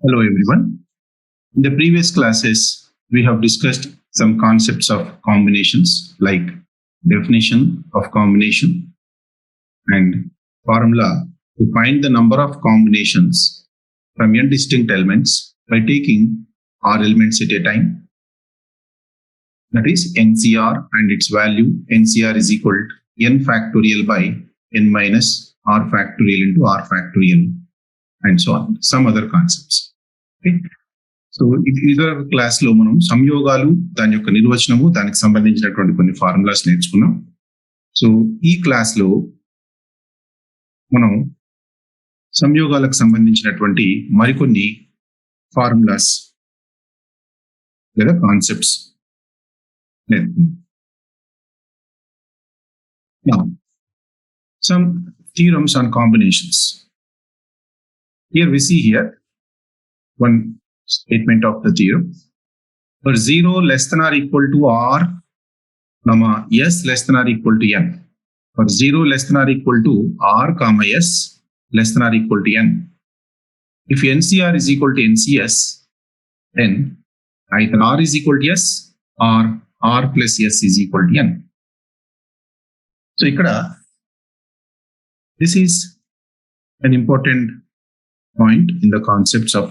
Hello everyone. In the previous classes, we have discussed some concepts of combinations like definition of combination and formula to find the number of combinations from n distinct elements by taking r elements at a time. That is NCR and its value NCR is equal to n factorial by n minus r factorial into r factorial and so on. Some other concepts. Okay. So ఇతర క్లాస్లో మనం సంయోగాలు దాని యొక్క నిర్వచనము దానికి సంబంధించినటువంటి కొన్ని formulas నేర్చుకున్నాం. So ఈ క్లాస్లో మనం సంయోగాలకు సంబంధించినటువంటి మరికొన్ని ఫార్ములాస్ లేదా కాన్సెప్ట్స్ నేర్చుకున్నాం. Now, some theorems on combinations. Here we see here one statement of the theorem. For 0 less than or equal to r, comma s less than or equal to n. For 0 less than or equal to r, comma s less than or equal to n. If NCR is equal to NCS, then either r is equal to s or r plus s is equal to n. So ikkada this is an important point in the concepts of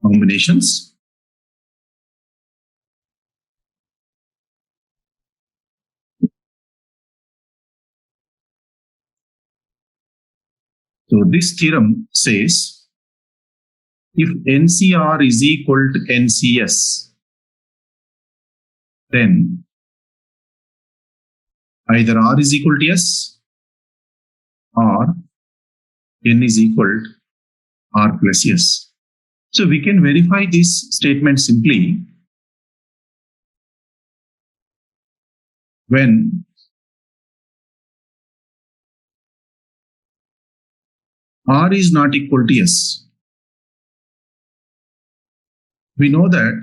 combinations. So this theorem says if NCR is equal to NCS, then either r is equal to s or n is equal to r plus s. So we can verify this statement simply when r is not equal to s. We know that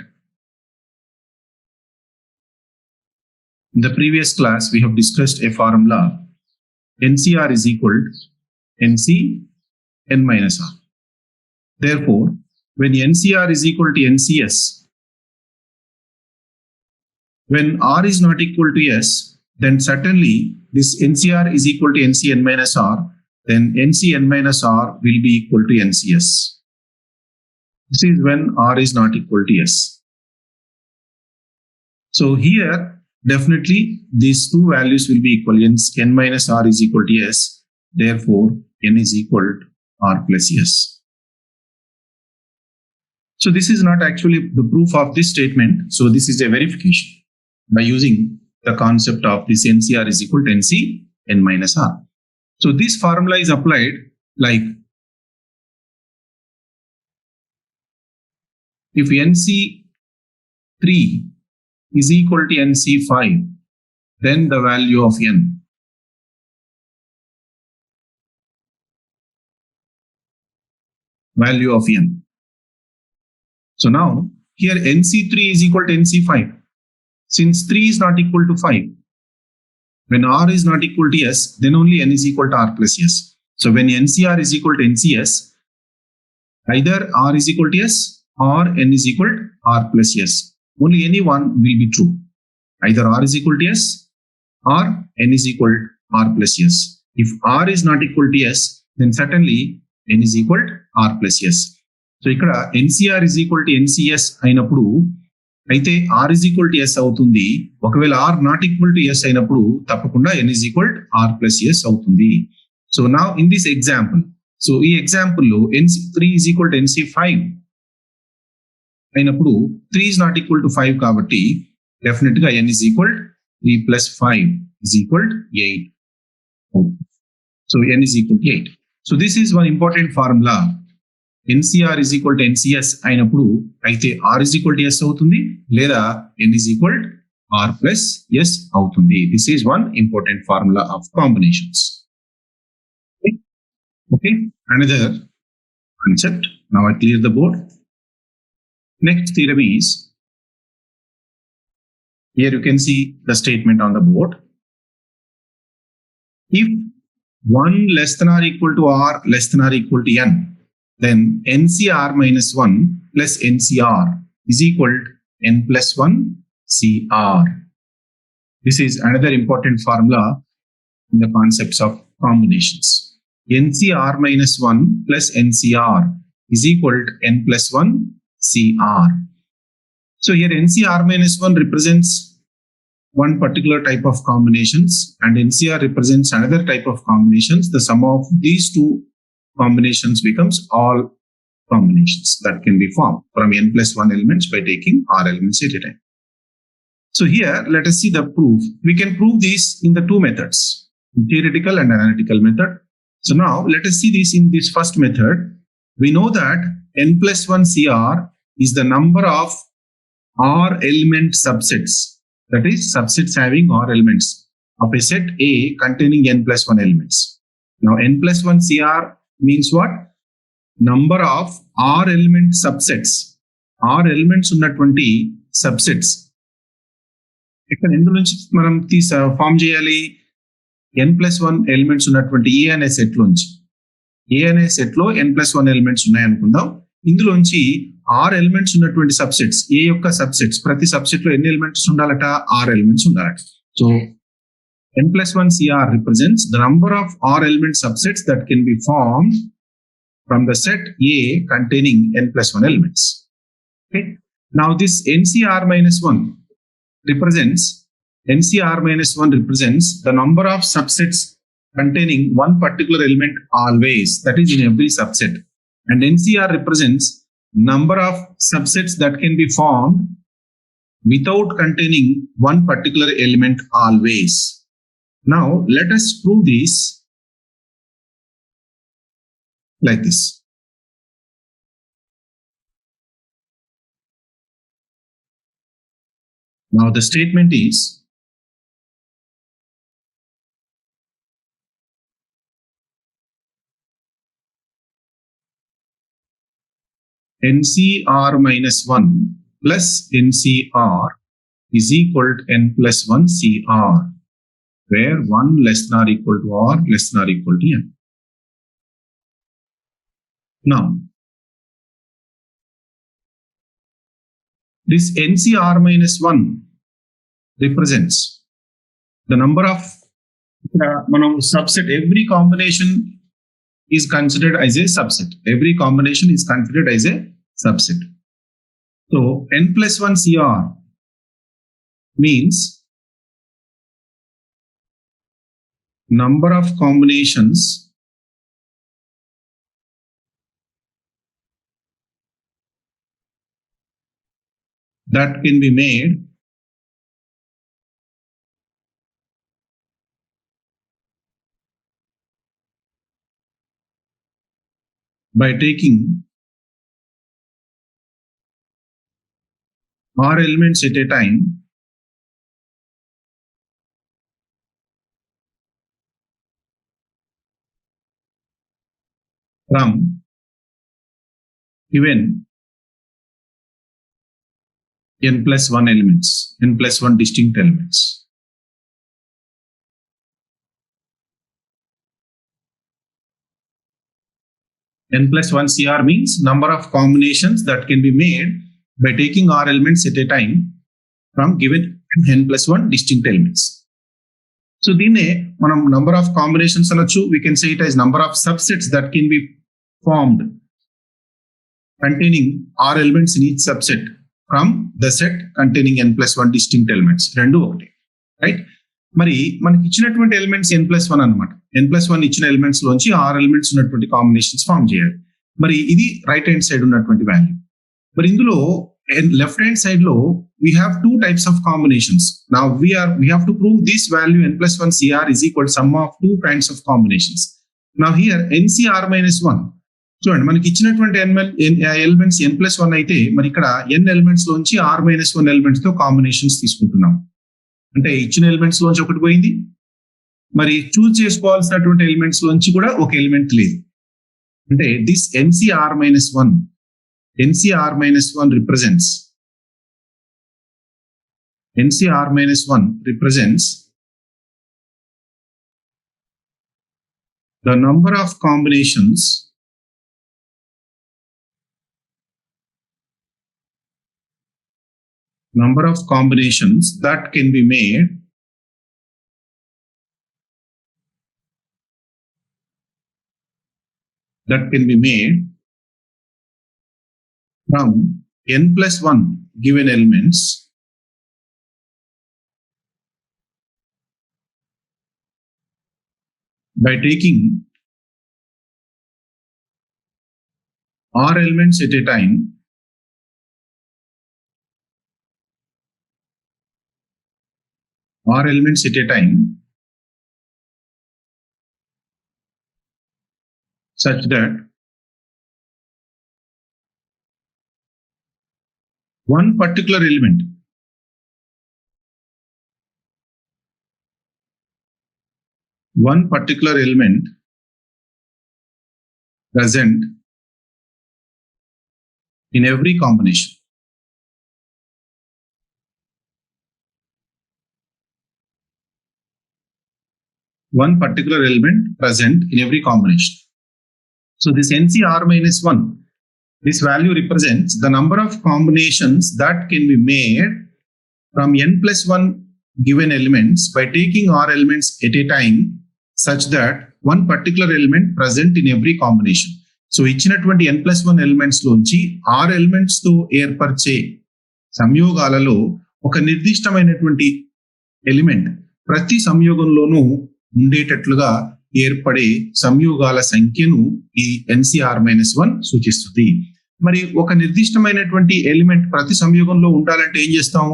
in the previous class we have discussed a formula NCR is equal to NC n minus r. Therefore, when NCR is equal to NCS, when r is not equal to s, then certainly this NCR is equal to NCn minus r, then NCn minus r will be equal to NCS. This is when r is not equal to s. So here, definitely these two values will be equal. N minus r is equal to s. Therefore, n is equal to r plus s. So this is not actually the proof of this statement. So this is a verification by using the concept of this NCR is equal to NC n minus r. So this formula is applied like if NC3 is equal to NC5, then the value of n So now here NC3 is equal to NC5. Since 3 is not equal to 5, when r is not equal to s, then only n is equal to r plus s. So when NCR is equal to NCS, either r is equal to s or n is equal to r plus s. Only any one will be true. Either r is equal to s or n is equal to r plus s. If r is not equal to s, then certainly n is equal to r plus s. So ఇక్కడ NCR is equal to NCS అయినప్పుడు అయితే r is equal to s అవుతుంది. ఒకవేళ r not equal to s అయినప్పుడు తప్పకుండా n is equal to r plus s అవుతుంది. So now in this example, so ఈ example లో NC3 is equal to NC5 అయినప్పుడు 3 is not equal to 5 కాబట్టి definite గా n is equal to 3 plus 5 is equal to 8. So n is equal to 8. So this is one important formula. NCR is equal to NCS అయినప్పుడు అయితే r is equal to s అవుతుంది లేదా n is equal to r plus s అవుతుంది. This is one important formula of combinations. Okay. Another concept. Now I clear the board. Next theorem is, here you can see the statement on the board. If 1 less than or equal to r less than or equal to n, then NCR minus 1 plus NCR is equal to N plus 1 CR. This is another important formula in the concepts of combinations. NCR minus 1 plus NCR is equal to N plus 1 CR. So here NCR minus 1 represents one particular type of combinations and NCR represents another type of combinations. The sum of these two combinations becomes all combinations that can be formed from N plus 1 elements by taking R elements at a time. So here, let us see the proof. We can prove this in the two methods, theoretical and analytical method. So now let us see this in this first method. We know that N plus 1 CR is the number of R element subsets, that is subsets having R elements of a set A containing N plus 1 elements. Now N plus 1 CR means what? Number of R element subsets. R elements ఉన్నటువంటి subsets. ఇక్కడ ఇందు నుంచి మనం form చేయాలి N plus 1 elements ఉన్నటువంటి A అనే set లోంచి. A అనే set లో N plus 1 ఎలిమెంట్స్ ఉన్నాయనుకుందాం. ఇందులోంచి R ఎలిమెంట్స్ ఉన్నటువంటి సబ్సెట్స్, A యొక్క సబ్సెట్స్, ప్రతి సబ్సెట్ లో ఎన్ని ఎలిమెంట్స్ ఉండాలట? R ఎలిమెంట్స్ ఉండాలట. So N plus 1 CR represents the number of R element subsets that can be formed from the set A containing N plus 1 elements. Okay. Now this NCR minus 1 represents the number of subsets containing one particular element always, that is in every subset. And NCR represents number of subsets that can be formed without containing one particular element always. Now let us prove this like this. Now the statement is NCR minus 1 plus NCR is equal to N plus 1 CR, where 1 less than or equal to R less than or equal to N. Now, this NCR minus 1 represents the number of subset. Every combination is considered as a subset. Every combination is considered as a subset. So N plus 1 CR means number of combinations that can be made by taking R elements at a time from given N plus 1 elements, N plus 1 distinct elements. N plus 1 CR means number of combinations that can be made by taking R elements at a time from given N plus 1 distinct elements. So దీన్నే మనం number of combinations అనొచ్చు. We can say it as number of subsets that can be formed containing R elements in each subset from the set containing N plus 1 distinct elements. రెండు ఒకటి, right? మరి మనకి ఇచ్చినటువంటి elements N plus 1 అనమాట. N plus 1 ఇచ్చిన elements లోంచి R elements ఉన్నటువంటి combinations form చేయాలి. మరి ఇది రైట్ హ్యాండ్ సైడ్ ఉన్నటువంటి వాల్యూ. మరి ఇందులో left hand side లో we have two types of combinations. Now we have to prove this value N plus 1 CR is equal to sum of two kinds of combinations. Now here NCR minus 1, చూడండి మనకి ఇచ్చినటువంటి elements N plus 1 అయితే మరి ఇక్కడ N elements లోంచి R minus 1 elements తో combinations తీసుకుంటున్నాం. అంటే ఇచ్చిన ఎలిమెంట్స్ లోంచి ఒకటి పోయింది, మరి చూస్ చేసుకోవాల్సినటువంటి ఎలిమెంట్స్ లోంచి కూడా ఒక ఎలిమెంట్ లేదు. అంటే this NCR minus 1 represents the number of combinations number of combinations that can be made from n plus 1 given elements by taking r elements at a time such that one particular element present in every combination. One particular element present in every combination. So this NCR minus 1, this value represents the number of combinations that can be made from n plus 1 given elements by taking r elements at a time such that one particular element present in every combination. So ఇచ్చినటువంటి n plus 1 elements లోంచి r elements తో ఏర్పరిచే సంయోగాలలో ఒక నిర్దిష్టమైనటువంటి element ప్రతి సంయోగంలోనూ ఉండేటట్లుగా ఏర్పడే సంయోగాల సంఖ్యను ఈ NCR-1 సూచిస్తుంది. మరి ఒక నిర్దిష్టమైనటువంటి ఎలిమెంట్ ప్రతి సంయోగంలో ఉండాలంటే ఏం చేస్తాం?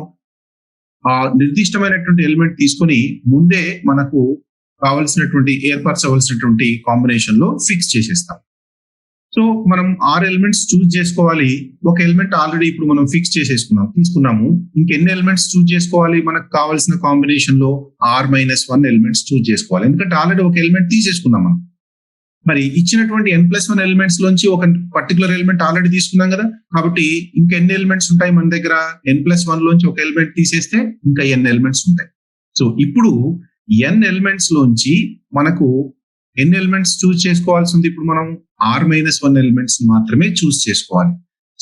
ఆ నిర్దిష్టమైనటువంటి ఎలిమెంట్ తీసుకొని ముందే మనకు కావలసినటువంటి ఏర్పరచవలసినటువంటి కాంబినేషన్ లో ఫిక్స్ చేసేస్తాం. సో మనం 6 ఎలిమెంట్స్ చూస్ చేసుకోవాలి. ఒక ఎలిమెంట్ ఆల్రెడీ ఇప్పుడు మనం ఫిక్స్ తీసుకున్నాము. ఇంకెన్ని ఎలిమెంట్స్ చూస్ చేసుకోవాలి? మనకు కావాల్సిన కాంబినేషన్ లో R-1 ఎలిమెంట్స్ చూస్ చేసుకోవాలి. ఎందుకంటే ఆల్రెడీ ఒక ఎలిమెంట్ తీసేసుకున్నాం మనం. మరి ఇచ్చినటువంటి n+1 ఎలిమెంట్స్ లోంచి ఒక పర్టికులర్ ఎలిమెంట్ ఆల్రెడీ తీసుకున్నాం కదా, కాబట్టి ఇంకా ఎన్ని ఎలిమెంట్స్ ఉంటాయి మన దగ్గర? n+1 లోంచి ఒక ఎలిమెంట్ తీసేస్తే ఇంకా n ఎలిమెంట్స్ ఉంటాయి. సో ఇప్పుడు n ఎలిమెంట్స్ లోంచి మనకు ఎన్ని ఎలిమెంట్స్ చూస్ చేసుకోవాల్సి ఉంది? ఇప్పుడు మనం R-1 ఎలిమెంట్స్ మాత్రమే చూస్ చేసుకోవాలి.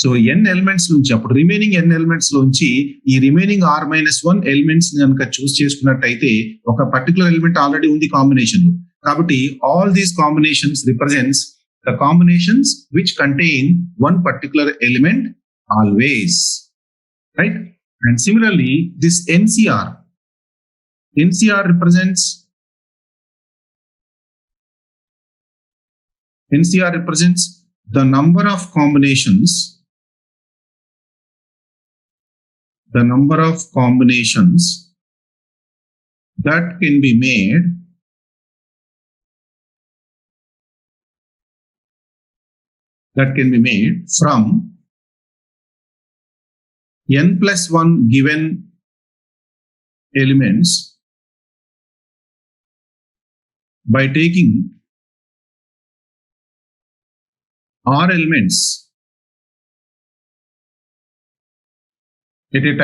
సో n ఎలిమెంట్స్ నుంచి అప్పుడు రిమైనింగ్ n ఎలిమెంట్స్ లోంచి ఈ రిమైనింగ్ R-1 ఎలిమెంట్స్ కనుక చూస్ చేసుకున్నట్టయితే ఒక పర్టికులర్ ఎలిమెంట్ ఆల్రెడీ ఉంది కాంబినేషన్ లో. కాబట్టి all these combinations represents the combinations which contain one particular element always, right? And similarly this NCR represents the number of combinations that can be made from n+1 given elements by taking r elements at a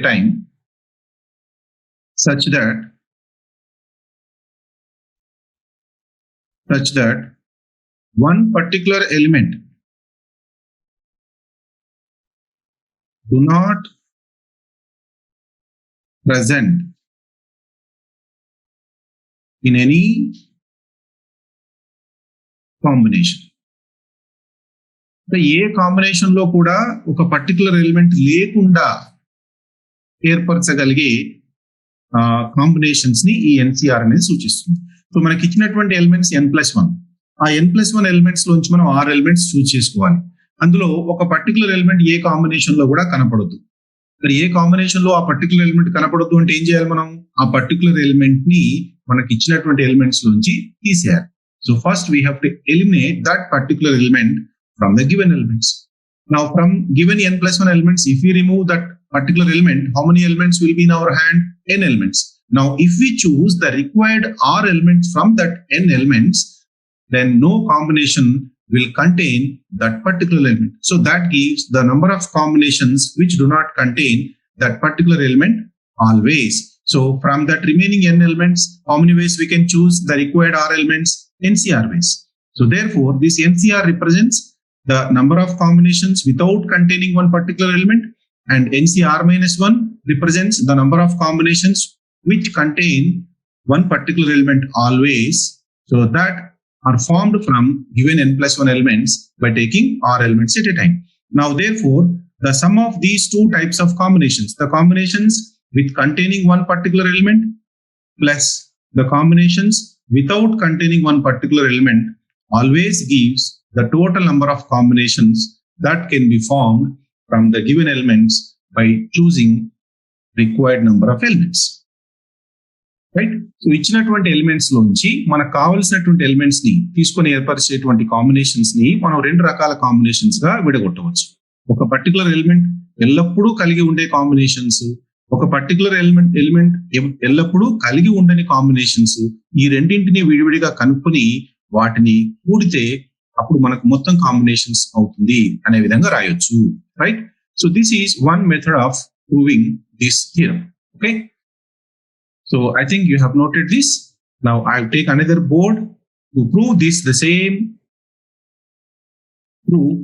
time such that one particular element do not present in any combination. A combination లో కూడా ఒక particular element లేకుండా ఏర్పరచగలిగే combinations ని ఈ NCR అనేది సూచిస్తుంది. So మనకి ఇచ్చినటువంటి ఎలిమెంట్స్ n+1, ఆ n+1 ఎలిమెంట్స్ లోంచి మనం 6 ఎలిమెంట్స్ చూస్ చేసుకోవాలి. అందులో ఒక పర్టికులర్ ఎలిమెంట్ ఏ కాంబినేషన్ లో కూడా కనపడదు. మరి ఏ కాంబినేషన్ లో ఆ పర్టికులర్ ఎలిమెంట్ కనపడదు అంటే ఏం చేయాలి? మనం ఆ పర్టికులర్ ఎలిమెంట్ ని మనకి ఇచ్చినటువంటి ఎలిమెంట్స్ లోంచి తీసేయాలి. So first we have to eliminate that particular element from the given elements. Now from given n+1 elements, if we remove that particular element, how many elements will be in our hand? N elements. Now if we choose the required R elements from that N elements, then no combination will contain that particular element. So that gives the number of combinations which do not contain that particular element always. So from that remaining n elements, how many ways we can choose the required R elements? NCR ways. So therefore this NCR represents the number of combinations without containing one particular element, and NCR minus 1 represents the number of combinations which contain one particular element always, so that are formed from given n plus 1 elements by taking r elements at a time. Now, therefore, the sum of these two types of combinations, the combinations with containing one particular element plus the combinations without containing one particular element, always gives the total number of combinations that can be formed from the given elements by choosing required number of elements. Right? So ఇచ్చినటువంటి elements లోంచి మనకు కావాల్సినటువంటి elements ని తీసుకొని ఏర్పరిచేటువంటి combinations ని మనం రెండు రకాల కాంబినేషన్స్ గా విడగొట్టవచ్చు. ఒక పర్టికులర్ ఎలిమెంట్ ఎల్లప్పుడూ కలిగి ఉండే కాంబినేషన్స్, ఒక పర్టికులర్ ఎలిమెంట్ ఎల్లప్పుడూ కలిగి ఉండని కాంబినేషన్స్, ఈ రెండింటిని విడివిడిగా కనుక్కొని వాటిని కూడితే అప్పుడు మనకు మొత్తం కాంబినేషన్స్ అవుతుంది అనే విధంగా రాయొచ్చు. Right? So this is one method of proving this theorem. Okay, so I think you have noted this. Now I'll take another board to prove this the same proof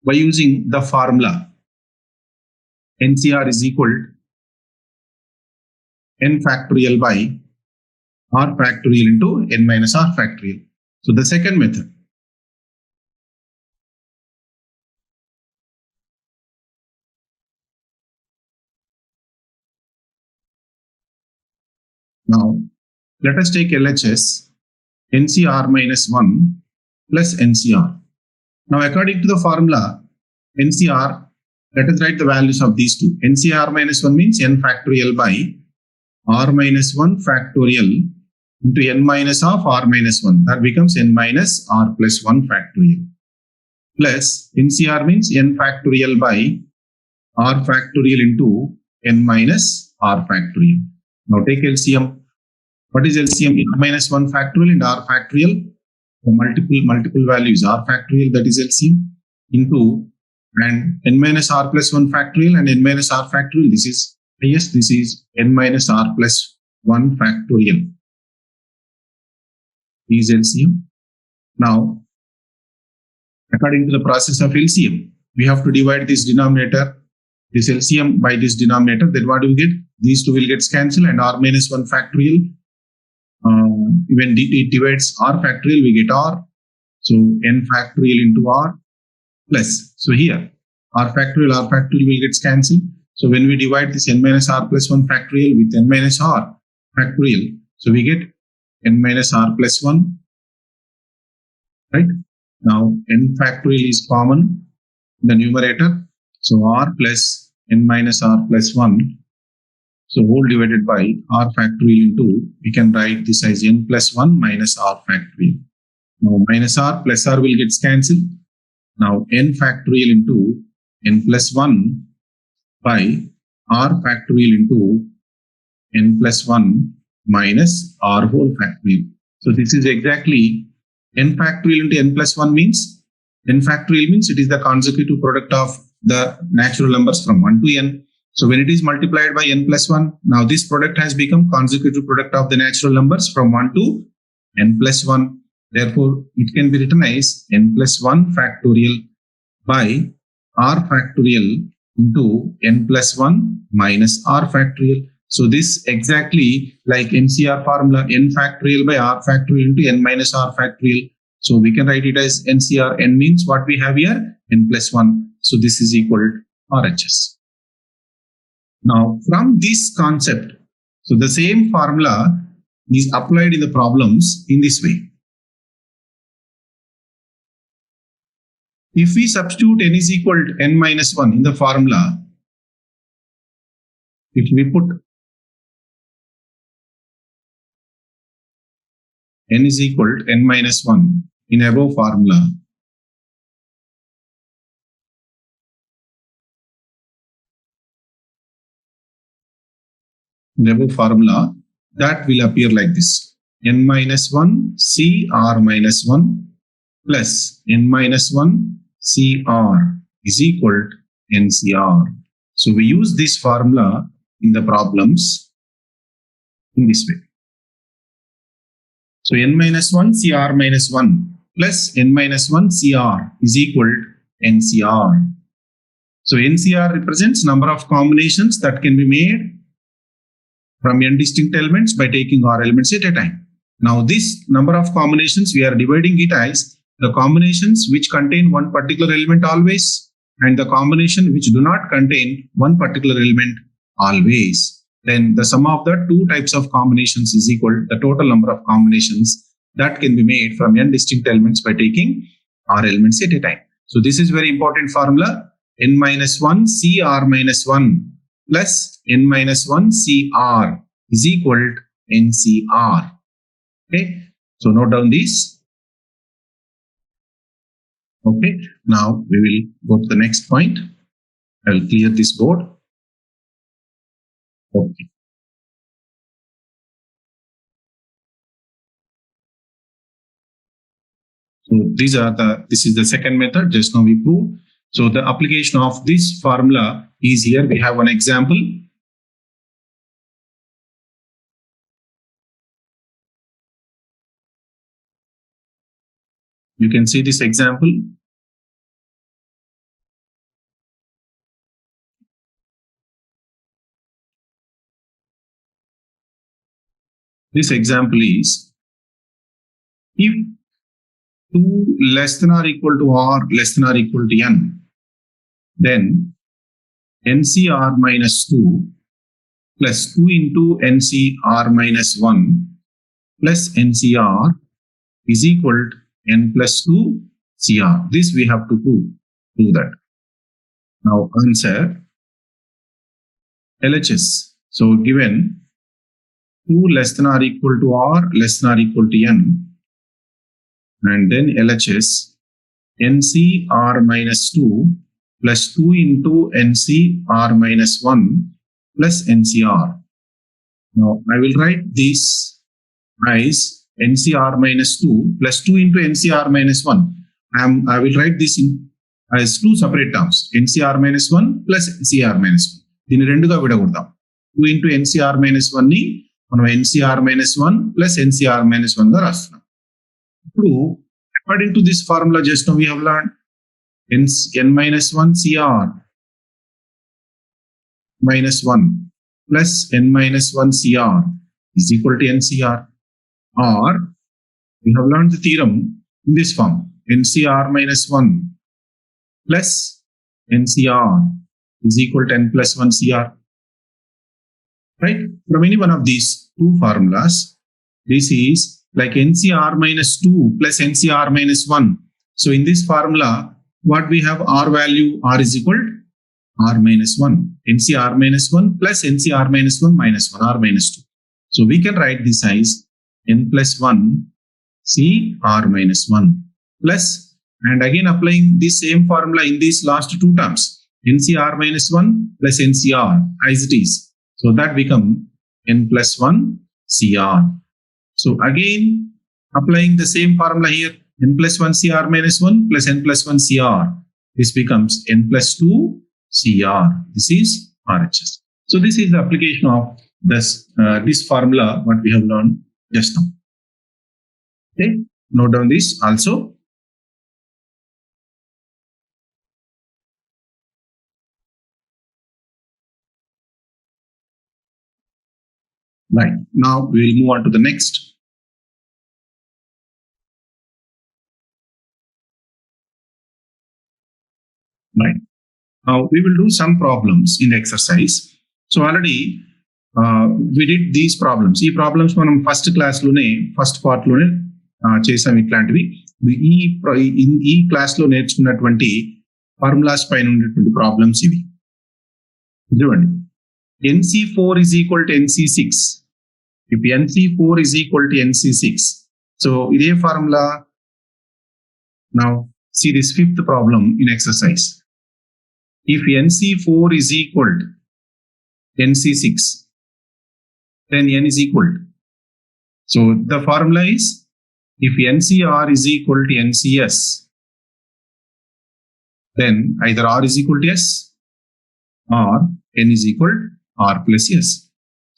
by using the formula NCR is equal n factorial by r factorial into n minus r factorial. So the second method. Now, let us take LHS NCR minus 1 plus NCR. Now, according to the formula NCR, let us write the values of these two. NCR minus 1 means n factorial by r minus 1 factorial into n minus of r minus 1. That becomes n minus r plus 1 factorial. Plus NCR means n factorial by r factorial into n minus r factorial. Now take LCM. What is LCM? N minus 1 factorial and r factorial. So multiple values r factorial, that is LCM, into and n minus r plus 1 factorial and n minus r factorial. This is this is n minus r plus 1 factorial. This is LCM. Now, according to the process of LCM, we have to divide this denominator, this LCM, by this denominator. Then what do we get? These two will get cancelled and r minus 1 factorial. When it divides r factorial, we get r. So n factorial into r plus. So here r factorial will get cancelled. So when we divide this n minus r plus 1 factorial with n minus r factorial, so we get n minus r plus 1. Right? Now n factorial is common in the numerator. So r plus n minus r plus 1. So whole divided by r factorial into, we can write this as n plus 1 minus r factorial. Now minus r plus r will get cancelled. Now n factorial into n plus 1 by r factorial into n plus 1 minus r whole factorial. So this is exactly n factorial into n plus 1 means, n factorial means it is the consecutive product of the natural numbers from 1 to n. So when it is multiplied by n plus 1, now this product has become consecutive product of the natural numbers from 1 to n plus 1. Therefore, it can be written as n plus 1 factorial by r factorial into n plus 1 minus r factorial. So this exactly like NCR formula, n factorial by r factorial into n minus r factorial. So we can write it as NCR. N means what we have here, n plus 1. So this is equal to RHS. Now, from this concept, so the same formula is applied in the problems in this way. If we substitute n is equal to n minus 1 in the formula, if we put n is equal to n minus 1 in above formula, that will appear like this: n minus 1 c r minus 1 plus n minus 1 c r is equal to NCR. So we use this formula in the problems in this way. So n minus 1 c r minus 1 plus n minus 1 CR is equal to NCR. So NCR represents number of combinations that can be made from n distinct elements by taking r elements at a time. Now this number of combinations, we are dividing it as the combinations which contain one particular element always and the combination which do not contain one particular element always. Then the sum of the two types of combinations is equal to the total number of combinations that can be made from n distinct elements by taking r elements at a time. So this is very important formula. N minus 1 CR minus 1 plus n minus 1 CR is equal to NCR. Okay, so note down this. Okay, now we will go to the next point. I will clear this board. Okay. So this is the second method just now we proved. So the application of this formula is here. We have one example. You can see this example. This example is if 2 less than or equal to r less than or equal to n, then NCR minus 2 plus 2 into NCR minus 1 plus NCR is equal to n plus 2 CR. This we have to prove that. Now answer LHS. So given 2 less than or equal to r less than or equal to n, and then LHS NCR minus 2 plus 2 into NCR minus 1 plus NCR. Now I will write this as NCR minus 2 plus 2 into NCR minus 1. I will write this as two separate terms, NCR minus 1 plus NCR minus 1. దీన్ని రెండుగా విడగొడతాం. 2 into NCR minus 1 ని మనం NCR minus 1 plus NCR minus 1 గా రాస్తున్నాం. ఇప్పుడు according to this formula just now we have learned n minus 1 CR minus 1 plus n minus 1 CR is equal to NCR. Or we have learned the theorem in this form, NCR minus 1 plus NCR is equal to n plus 1 CR. Right? From any one of these two formulas, this is like NCR minus 2 plus NCR minus 1. So in this formula, what we have R value, R is equal to R minus 1. NCR minus 1 plus NCR minus 1 minus 1, R minus 2. So we can write this as n plus 1 CR minus 1 plus, and again applying this same formula in these last two terms, NCR minus 1 plus NCR as it is. So that become n plus 1 CR. So again applying the same formula here, n plus 1 CR minus 1 plus n plus 1 CR. This becomes n plus 2 CR. This is RHS. So this is the application of this formula what we have learned just now. Okay, note down this also. Right, now we will move on to the next. Right, now we will do some problems in the exercise. So already we did these problems. ఈ problems మనం first class లోనే first part లోనే చేసాం. ఇట్లాంటివి ఈ class లో నేర్చుకున్నటువంటి formulas పైన ఉన్నటువంటి ప్రాబ్లమ్స్ ఇవి. చూడండి, NC4 is equal to NC6. If NC4 is equal to NC6, so ఇదే formula. Now see this fifth problem in exercise. If NC4 is equal to NC6, then n is equal to. So the formula is if NCR is equal to NCS, then either R is equal to S or n is equal to R plus S.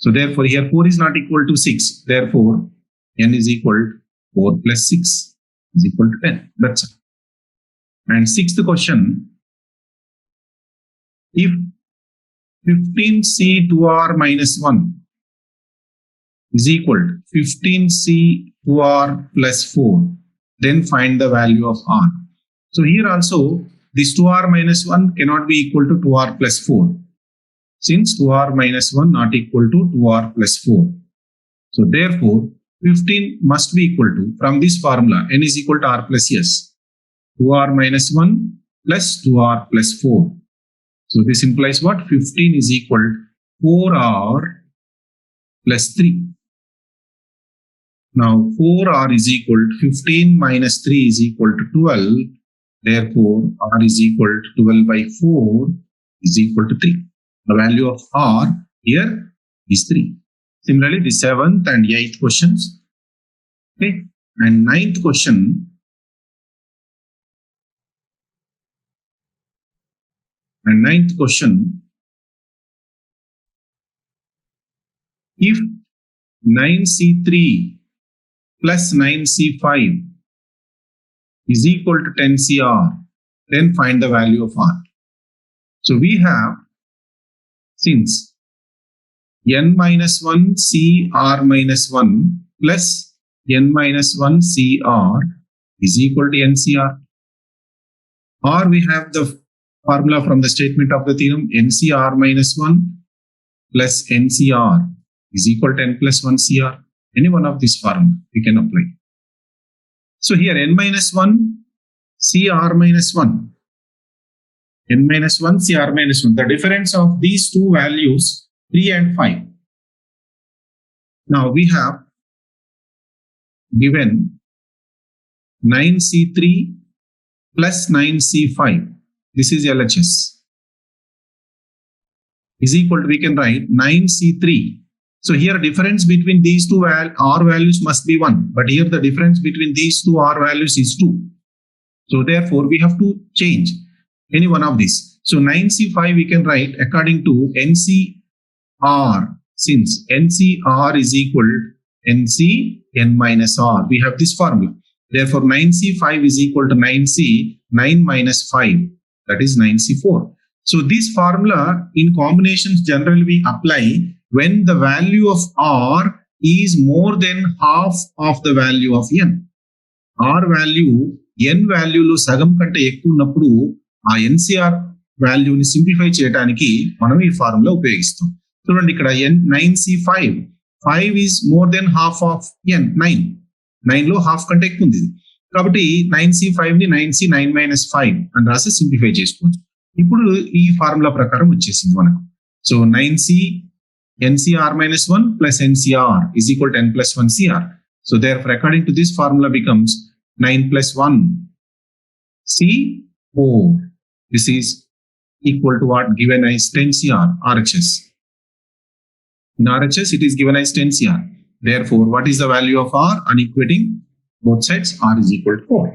So therefore here 4 is not equal to 6. Therefore n is equal to 4 plus 6. is equal to 10. That's it. And sixth question, if 15C2R minus 1 is equal to 15C2R plus 4, then find the value of R. So here also, this 2R minus 1 cannot be equal to 2R plus 4, since 2R minus 1 not equal to 2R plus 4. So therefore, 15 must be equal to, from this formula, n is equal to R plus S, 2R minus 1 plus 2R plus 4. So this implies what? 15 is equal to 4R plus 3. Now 4R is equal to 15 minus 3 is equal to 12. Therefore, R is equal to 12 by 4 is equal to 3. The value of R here is 3. Similarly, the 7th and 8th questions. Okay. And 9th question. And 9th question. If 9C3 plus 9C5 is equal to 10CR, then find the value of R. So we have, since n minus 1 CR minus 1 plus n minus 1 CR is equal to NCR. Or we have the formula from the statement of the theorem, NCR minus 1 plus NCR is equal to n plus 1 CR. Any one of these formula we can apply. So here n minus 1 CR minus 1. N minus 1 CR minus 1. The difference of these two values, 3 and 5. Now we have given 9C3 plus 9C5. This is LHS. Is equal to, we can write 9C3. So here difference between these two R values must be 1. But here the difference between these two R values is 2. So therefore we have to change any one of these. So 9C5 we can write according to NCR, since NCR is equal to NC n minus R. We have this formula. Therefore 9C5 is equal to 9C 9 minus 5. That is 9C4. So this formula in combinations generally we apply when the value of R is more than half of the value of n. R value n వాల్యూలో సగం కంటే ఎక్కువ ఉన్నప్పుడు ఆ NCR వాల్యూని simplify చేయడానికి మనం ఈ formula ఉపయోగిస్తాం. చూడండి ఇక్కడ 9C5, 5 is more than half of n, 9. 9 లో హాఫ్ కంటే ఎక్కువ ఉంది. కాబట్టి 9C5 ని 9C 9 minus 5 అని రాసి సింప్లిఫై చేసుకోవచ్చు. ఇప్పుడు ఈ ఫార్ములా ప్రకారం వచ్చేసింది మనకు. So 9C NCR minus 1 plus NCR is equal to n plus 1 CR. So therefore according to this formula becomes 9 plus 1 C4. This is equal to what? Given as 10 CR, RHS. In RHS, it is given as 10 CR. Therefore, what is the value of R? On equating both sides, R is equal to 4.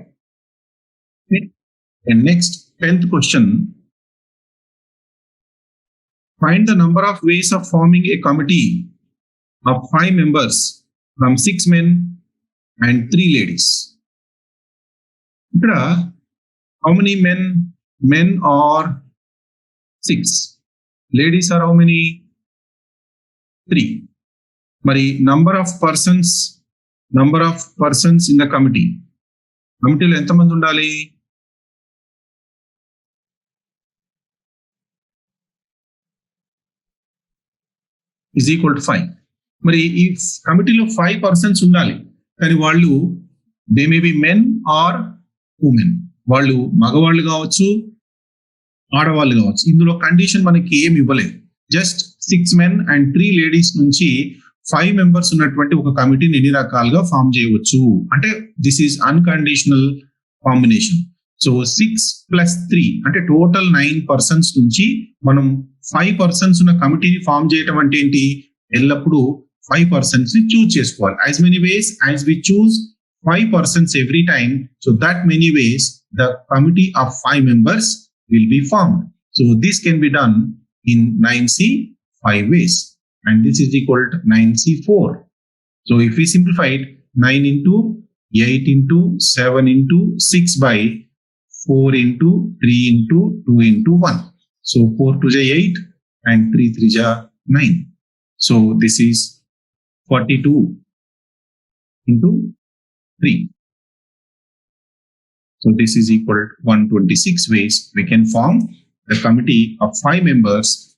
Okay. And next, 10th question. Find the number of ways of forming a committee of 5 members from 6 men and 3 ladies. Here, how many men? Men are 6. Ladies are how many? 3. Mari number of persons in the committee. Committee lo enta mandi undali? Is equal to 5. Mari ee committee lo 5 persons undali. Kani vallu they may be men or women. వాళ్ళు మగవాళ్ళు కావచ్చు, ఆడవాళ్ళు కావచ్చు. ఇందులో condition మనకి ఏమి ఇవ్వలేదు. Just 6 men and 3 ladies నుంచి 5 members ఉన్నటువంటి ఒక కమిటీని ఎన్ని రకాలుగా ఫామ్ చేయవచ్చు అంటే this is unconditional combination. So 6 plus 3 అంటే టోటల్ 9 persons నుంచి మనం 5 persons ఉన్న కమిటీని ఫామ్ చేయటం అంటే ఏంటి? ఎల్లప్పుడూ 5 persons ని చూస్ చేసుకోవాలి. As many ways as we choose 5 persons every time, so that many ways the committee of 5 members will be formed. So this can be done in 9C 5 ways, and this is equal to 9C4. So if we simplify it, 9 into 8 into 7 into 6 by 4 into 3 into 2 into 1. So 4 to 8 and 3 3 9. So this is 42 into 3. So this is equal to 126 ways we can form the committee of 5 members